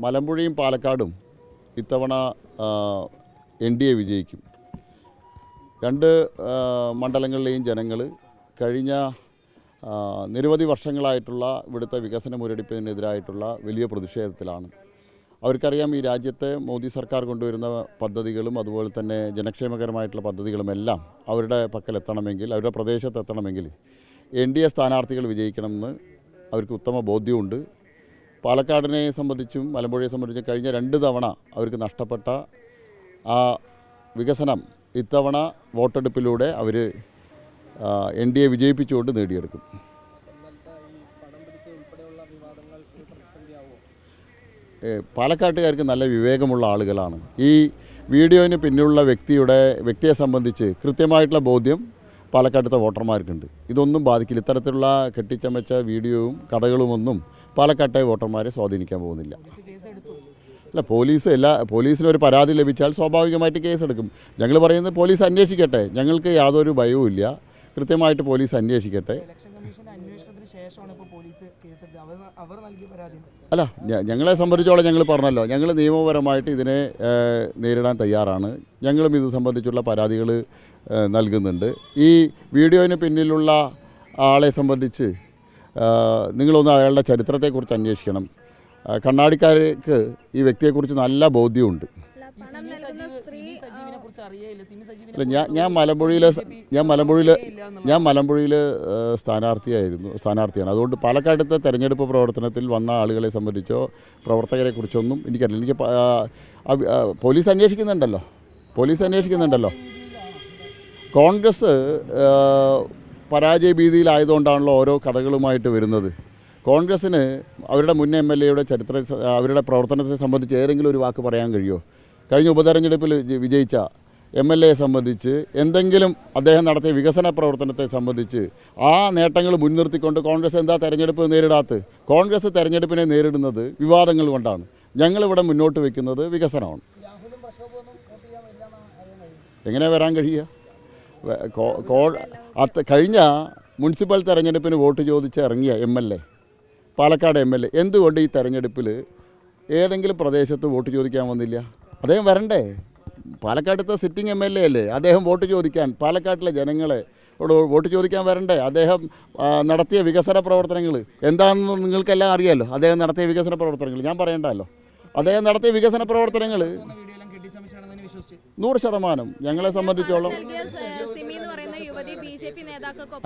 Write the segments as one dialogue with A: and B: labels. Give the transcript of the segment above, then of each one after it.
A: മലമ്പുഴയും പാലക്കാടും ഇത്തവണ NDA വിജയിക്കും. രണ്ട് മണ്ഡലങ്ങളിലെയും ജനങ്ങൾ കഴിഞ്ഞ നിരവധി വർഷങ്ങളായിട്ടുള്ള ഇവിടുത്തെ വികസന മുരടിപ്പിനെതിരായിട്ടുള്ള വലിയ പ്രതിഷേധത്തിലാണ്. അവർക്കറിയാം ഈ രാജ്യത്തെ മോദി സർക്കാർ കൊണ്ടുവരുന്ന പദ്ധതികളും അതുപോലെ തന്നെ ജനക്ഷേമകരമായിട്ടുള്ള പദ്ധതികളുമെല്ലാം അവരുടെ പക്കലെത്തണമെങ്കിൽ, അവരുടെ പ്രദേശത്തെത്തണമെങ്കിൽ NDA സ്ഥാനാർത്ഥികൾ വിജയിക്കണമെന്ന് അവർക്ക് ഉത്തമ ബോധ്യമുണ്ട്. പാലക്കാടിനെ സംബന്ധിച്ചും മലമ്പുഴയെ സംബന്ധിച്ചും കഴിഞ്ഞ 2 തവണ അവർക്ക് നഷ്ടപ്പെട്ട ആ വികസനം ഇത്തവണ വോട്ടെടുപ്പിലൂടെ അവർ NDA വിജയിപ്പിച്ചുകൊണ്ട് നേടിയെടുക്കും. പാലക്കാട്ടുകാർക്ക് നല്ല വിവേകമുള്ള ആളുകളാണ്. ഈ വീഡിയോന് പിന്നിലുള്ള വ്യക്തിയെ സംബന്ധിച്ച് കൃത്യമായിട്ടുള്ള ബോധ്യം പാലക്കാട്ടത്തെ വോട്ടർമാർക്കുണ്ട്. ഇതൊന്നും ബാധിക്കില്ല. ഇത്തരത്തിലുള്ള കെട്ടിച്ചമച്ച വീഡിയോയും കഥകളുമൊന്നും പാലക്കാട്ടെ വോട്ടർമാരെ സ്വാധീനിക്കാൻ പോകുന്നില്ല. അല്ല, പോലീസിനൊരു പരാതി ലഭിച്ചാൽ സ്വാഭാവികമായിട്ട് കേസെടുക്കും. ഞങ്ങൾ പറയുന്നത് പോലീസ് അന്വേഷിക്കട്ടെ, ഞങ്ങൾക്ക് യാതൊരു ഭയവും ഇല്ല. കൃത്യമായിട്ട് പോലീസ് അന്വേഷിക്കട്ടെ. അല്ല, ഞങ്ങളെ സംബന്ധിച്ചോളം ഞങ്ങൾ പറഞ്ഞല്ലോ, ഞങ്ങൾ നിയമപരമായിട്ട് ഇതിനെ നേരിടാൻ തയ്യാറാണ്. ഞങ്ങളും ഇത് സംബന്ധിച്ചുള്ള പരാതികൾ നൽകുന്നുണ്ട്. ഈ വീഡിയോന് പിന്നിലുള്ള ആളെ സംബന്ധിച്ച് നിങ്ങളൊന്ന് അയാളുടെ ചരിത്രത്തെക്കുറിച്ച് അന്വേഷിക്കണം. കണ്ണാടിക്കാർക്ക് ഈ വ്യക്തിയെക്കുറിച്ച് നല്ല ബോധ്യമുണ്ട്. ഞാൻ മലമ്പുഴയിൽ സ്ഥാനാർത്ഥിയാണ്. അതുകൊണ്ട് പാലക്കാടത്തെ തെരഞ്ഞെടുപ്പ് പ്രവർത്തനത്തിൽ വന്ന ആളുകളെ സംബന്ധിച്ചോ പ്രവർത്തകരെ കുറിച്ചൊന്നും എനിക്കറിയില്ല. എനിക്ക് പോലീസ് അന്വേഷിക്കുന്നുണ്ടല്ലോ. കോൺഗ്രസ് പരാജയ ഭീതിയിലായതുകൊണ്ടാണല്ലോ ഓരോ കഥകളുമായിട്ട് വരുന്നത്. കോൺഗ്രസ്സിന് അവരുടെ മുൻ MLAയുടെ അവരുടെ പ്രവർത്തനത്തെ സംബന്ധിച്ച് ഏതെങ്കിലും ഒരു വാക്ക് പറയാൻ കഴിയുമോ? കഴിഞ്ഞ ഉപതെരഞ്ഞെടുപ്പിൽ വിജയിച്ച MLAയെ സംബന്ധിച്ച് എന്തെങ്കിലും അദ്ദേഹം നടത്തിയ വികസന പ്രവർത്തനത്തെ സംബന്ധിച്ച് ആ നേട്ടങ്ങൾ മുൻനിർത്തിക്കൊണ്ട് കോൺഗ്രസ് എന്താ തെരഞ്ഞെടുപ്പ് നേരിടാത്തത്? കോൺഗ്രസ് തെരഞ്ഞെടുപ്പിനെ നേരിടുന്നത് വിവാദങ്ങൾ കൊണ്ടാണ്. ഞങ്ങളിവിടെ മുന്നോട്ട് വയ്ക്കുന്നത് വികസനമാണ്. എങ്ങനെ വരാൻ കഴിയുക? കഴിഞ്ഞ മുനിസിപ്പൽ തെരഞ്ഞെടുപ്പിന് വോട്ട് ചോദിച്ച് ഇറങ്ങിയ MLA, പാലക്കാട് MLA എന്തുകൊണ്ട് ഈ തെരഞ്ഞെടുപ്പിൽ ഏതെങ്കിലും പ്രദേശത്ത് വോട്ട് ചോദിക്കാൻ വന്നില്ല? അദ്ദേഹം വരണ്ടേ? പാലക്കാട്ടത്തെ സിറ്റിംഗ് MLA അല്ലേ? അദ്ദേഹം വോട്ട് ചോദിക്കാൻ, പാലക്കാട്ടിലെ ജനങ്ങളെ വോട്ട് ചോദിക്കാൻ വരണ്ടേ? അദ്ദേഹം നടത്തിയ വികസന പ്രവർത്തനങ്ങൾ എന്താണെന്ന് നിങ്ങൾക്കെല്ലാം അറിയാമല്ലോ. അദ്ദേഹം നടത്തിയ വികസന പ്രവർത്തനങ്ങൾ ഞാൻ പറയണ്ടല്ലോ. അദ്ദേഹം നടത്തിയ വികസന പ്രവർത്തനങ്ങൾ 100% ഞങ്ങളെ സംബന്ധിച്ചോളം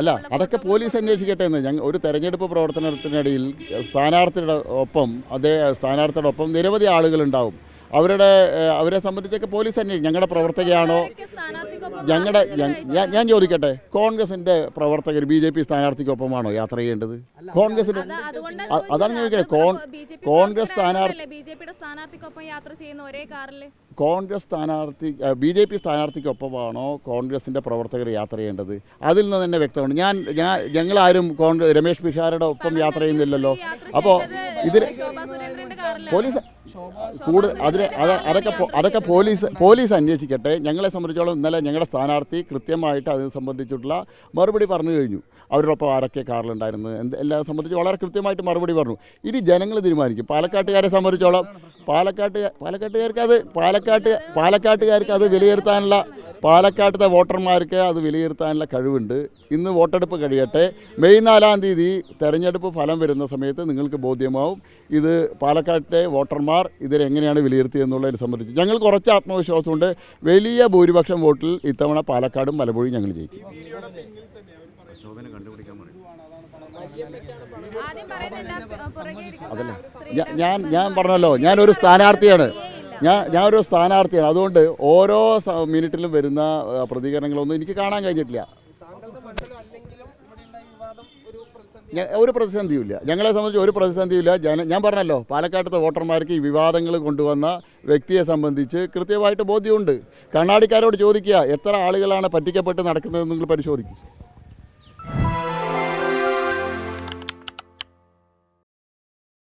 A: അല്ല, അതൊക്കെ പോലീസ് അന്വേഷിക്കട്ടെ എന്ന്. ഒരു തെരഞ്ഞെടുപ്പ് പ്രവർത്തനത്തിനിടയിൽ സ്ഥാനാർത്ഥിയുടെ ഒപ്പം നിരവധി ആളുകളുണ്ടാവും. അവരെ സംബന്ധിച്ചൊക്കെ പോലീസ് അന്വേഷിക്കും. ഞങ്ങളുടെ പ്രവർത്തകയാണോ? ഞാൻ ചോദിക്കട്ടെ, കോൺഗ്രസിൻ്റെ പ്രവർത്തകർ BJP സ്ഥാനാർത്ഥിക്കൊപ്പമാണോ യാത്ര ചെയ്യേണ്ടത്? കോൺഗ്രസിന് അതാണ് ചോദിക്കട്ടെ. കോൺഗ്രസ് BJP സ്ഥാനാർത്ഥിക്കൊപ്പമാണോ കോൺഗ്രസിൻ്റെ പ്രവർത്തകർ യാത്ര ചെയ്യേണ്ടത്? അതിൽ നിന്ന് തന്നെ വ്യക്തമാണ്. ഞങ്ങളാരും രമേശ് പിഷാരുടെ ഒപ്പം യാത്ര ചെയ്യുന്നില്ലല്ലോ. അപ്പോൾ ഇതിൽ പോലീസ് അതൊക്കെ പോലീസ് അന്വേഷിക്കട്ടെ. ഞങ്ങളെ സംബന്ധിച്ചോളം ഇന്നലെ ഞങ്ങളുടെ സ്ഥാനാർത്ഥി കൃത്യമായിട്ട് അതിനെ സംബന്ധിച്ചിട്ടുള്ള മറുപടി പറഞ്ഞു കഴിഞ്ഞു. അവരോടൊപ്പം ആരൊക്കെ കാറിലുണ്ടായിരുന്നു എല്ലാം സംബന്ധിച്ച് വളരെ കൃത്യമായിട്ട് മറുപടി പറഞ്ഞു. ഇനി ജനങ്ങൾ തീരുമാനിക്കും. പാലക്കാട്ടുകാരെ സംബന്ധിച്ചോളം പാലക്കാട്ടുകാർക്ക് അത് വിലയിരുത്താനുള്ള, പാലക്കാട്ടത്തെ വോട്ടർമാർക്ക് അത് വിലയിരുത്താനുള്ള കഴിവുണ്ട്. ഇന്ന് വോട്ടെടുപ്പ് കഴിയട്ടെ. മെയ് 4-ാം തീയതി തെരഞ്ഞെടുപ്പ് ഫലം വരുന്ന സമയത്ത് നിങ്ങൾക്ക് ബോധ്യമാവും ഇത് പാലക്കാട്ടെ വോട്ടർമാർ ഇതിനെങ്ങനെയാണ് വിലയിരുത്തിയെന്നുള്ളതിനെ സംബന്ധിച്ച്. ഞങ്ങൾ കുറച്ച് ആത്മവിശ്വാസമുണ്ട്. വലിയ ഭൂരിപക്ഷം വോട്ടിൽ ഇത്തവണ പാലക്കാടും മലമ്പുഴയും ഞങ്ങൾ ജയിക്കും. അതല്ല, ഞാൻ പറഞ്ഞല്ലോ, ഞാനൊരു സ്ഥാനാർത്ഥിയാണ്. അതുകൊണ്ട് ഓരോ മിനിറ്റിലും വരുന്ന പ്രതികരണങ്ങളൊന്നും എനിക്ക് കാണാൻ കഴിഞ്ഞിട്ടില്ല. ഒരു പ്രതിസന്ധിയുമില്ല. ഞങ്ങളെ സംബന്ധിച്ച് ഒരു പ്രതിസന്ധിയില്ല. ഞാൻ പറഞ്ഞല്ലോ, പാലക്കാട്ടത്തെ വോട്ടർമാർക്ക് ഈ വിവാദങ്ങൾ കൊണ്ടുവന്ന വ്യക്തിയെ സംബന്ധിച്ച് കൃത്യമായിട്ട് ബോധ്യമുണ്ട്. കണ്ണാടിക്കാരോട് ചോദിക്കുക, എത്ര ആളുകളാണ് പറ്റിക്കപ്പെട്ട് നടക്കുന്നതെന്ന് നിങ്ങൾ പരിശോധിക്കും.